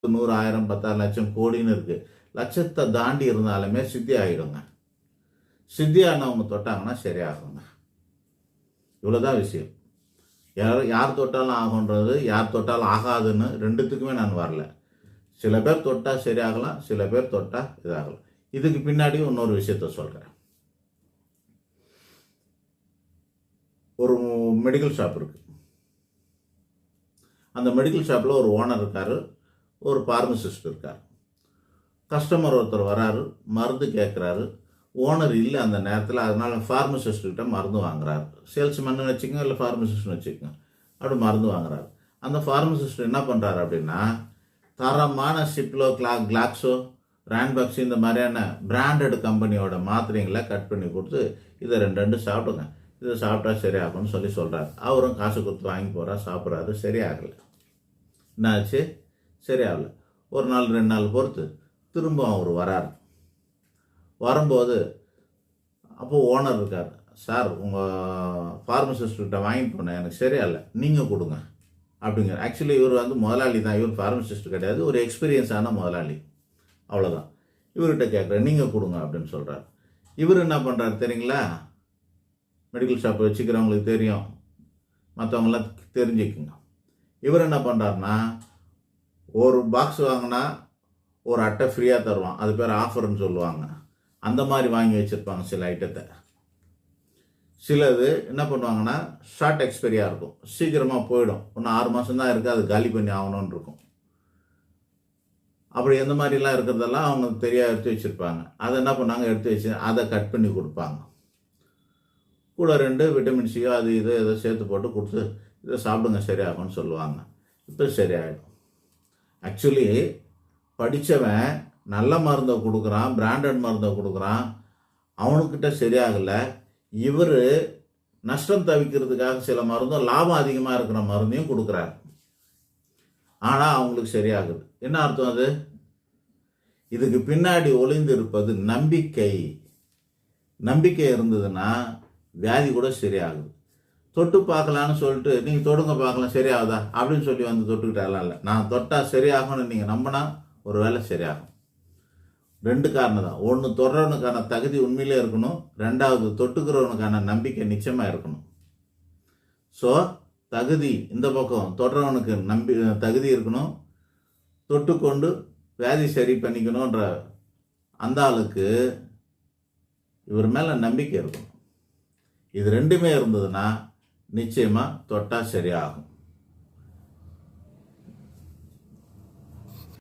100, 1000, 10,000 லட்சம் கோடின்னு இருக்கு. லட்சத்தை தாண்டி இருந்தாலுமே சித்தி ஆகிடுங்க. சித்தியானவங்க தொட்டாங்கன்னா சரியாகுங்க. இவ்வளோதான் விஷயம். யார் தொட்டாலும் ஆகுன்றது, யார் தொட்டாலும் ஆகாதுன்னு ரெண்டுத்துக்குமே நான் வரல. சில பேர் தொட்டால் சரியாகலாம், சில பேர் தொட்டால் இதாகலாம். இதுக்கு பின்னாடி இன்னொரு விஷயத்த சொல்கிறேன். ஒரு மெடிக்கல் ஷாப் இருக்கு. அந்த மெடிக்கல் ஷாப்பில் ஒரு ஓனர் இருக்கார், ஒரு ஃபார்மசிஸ்ட் இருக்கார். கஸ்டமர் ஒருத்தர் வராரு, மருந்து கேட்குறாரு. ஓனர் இல்லை அந்த நேரத்தில், அதனால ஃபார்மசிஸ்ட்கிட்ட மருந்து வாங்குறாரு. சேல்ஸ்மேன்னு வச்சுக்கோங்க, இல்லை ஃபார்மசிஸ்ட்னு வச்சுக்கோங்க. அப்படி மருந்து வாங்குறாரு. அந்த ஃபார்மசிஸ்ட் என்ன பண்ணுறாரு அப்படின்னா, தரமான சிப்லோ, கிளாக்ஸோ, ரான்பக்ஸ் இந்த மாதிரியான பிராண்டட் கம்பெனியோட மாத்திரைங்களை கட் பண்ணி கொடுத்து, இதை ரெண்டு சாப்பிடுங்க, இதை சாப்பிட்டா சரியாகும்னு சொல்கிறார். அவரும் காசு கொடுத்து வாங்கி போகிறார், சாப்பிட்றாரு, சரியாகலை. என்னாச்சு? சரியாகலை. ஒரு நாள் 2 நாள் பொறுத்து திரும்ப அவர் வரார். வரும்போது அப்போது ஓனர் இருக்கார். சார், உங்கள் ஃபார்மசிஸ்ட்கிட்ட வாங்கிட்டு போனேன், எனக்கு சரியாகலை, நீங்கள் கொடுங்க அப்படிங்கிற. ஆக்சுவலி இவர் முதலாளி தான், இவர் ஃபார்மசிஸ்ட் கிடையாது, ஒரு எக்ஸ்பீரியன்ஸான முதலாளி, அவ்வளோதான். இவர்கிட்ட கேட்குறேன், நீங்கள் கொடுங்க அப்படின்னு சொல்கிறார். இவர் என்ன பண்ணுறாரு தெரியுங்களா? மெடிக்கல் ஷாப் வச்சுக்கிறவங்களுக்கு தெரியும், மற்றவங்களாம் தெரிஞ்சுக்குங்க. இவர் என்ன பண்ணுறாருன்னா, ஒரு பாக்ஸ் வாங்கினா ஒரு அட்டை ஃப்ரீயாக தருவான், அது பேர் ஆஃபர்னு சொல்லுவாங்க. அந்த மாதிரி வாங்கி வச்சுருப்பாங்க சில ஐட்டத்தை. சிலது என்ன பண்ணுவாங்கன்னா ஷார்ட் எக்ஸ்பைரியாக இருக்கும், சீக்கிரமாக போயிடும், இன்னும் 6 மாதம் தான் இருக்குது, அது காலி பண்ணி ஆகணும்னு இருக்கும். அப்படி எந்த மாதிரிலாம் இருக்கிறதெல்லாம் அவங்க தெரியாது எடுத்து வச்சுருப்பாங்க. அதை என்ன பண்ணாங்க, எடுத்து வச்சு அதை கட் பண்ணி கொடுப்பாங்க. கூட 2 விட்டமின் சியோ அது இது எதை சேர்த்து போட்டு கொடுத்து, இதை சாப்பிடுங்க சரியாகும்னு சொல்லுவாங்க. இப்போ சரியாயிடும். ஆக்சுவலி படித்தவன் நல்ல மருந்தை கொடுக்குறான், பிராண்டட் மருந்தை கொடுக்குறான், அவனுக்கிட்ட சரியாகலை. இவர் நஷ்டம் தவிக்கிறதுக்காக சில மருந்தும் லாபம் அதிகமாக இருக்கிற மருந்தையும் கொடுக்குறாரு. ஆனால் அவங்களுக்கு சரியாகுது. என்ன அர்த்தம் அது? இதுக்கு பின்னாடி ஒளிந்து இருப்பது நம்பிக்கை. நம்பிக்கை இருந்ததுன்னா வியாதி கூட சரியாகுது. தொட்டு பார்க்கலான்னு சொல்லிட்டு நீங்கள் தொடுங்க பார்க்கலாம் சரியாகுதா அப்படின்னு சொல்லி தொட்டுக்கிட்டாலாம் இல்லை. நான் தொட்டால் சரியாகும்னு நீங்கள் நம்பினா ஒரு வேலை சரியாகும். 2 காரணம் தான். ஒன்று, தொடுறவனுக்கான தகுதி உண்மையிலே இருக்கணும். 2வது, தொட்டுக்கிறவனுக்கான நம்பிக்கை நிச்சயமாக இருக்கணும். ஸோ தகுதி இந்த பக்கம், தொடுறவனுக்கு தகுதி இருக்கணும், தொட்டுக்கொண்டு வியாதி சரி பண்ணிக்கணுன்ற அந்த ஆளுக்கு இவர் மேலே நம்பிக்கை இருக்கணும். இது 2மே இருந்ததுன்னா நிச்சயமாக தொட்டால் சரியாகும்.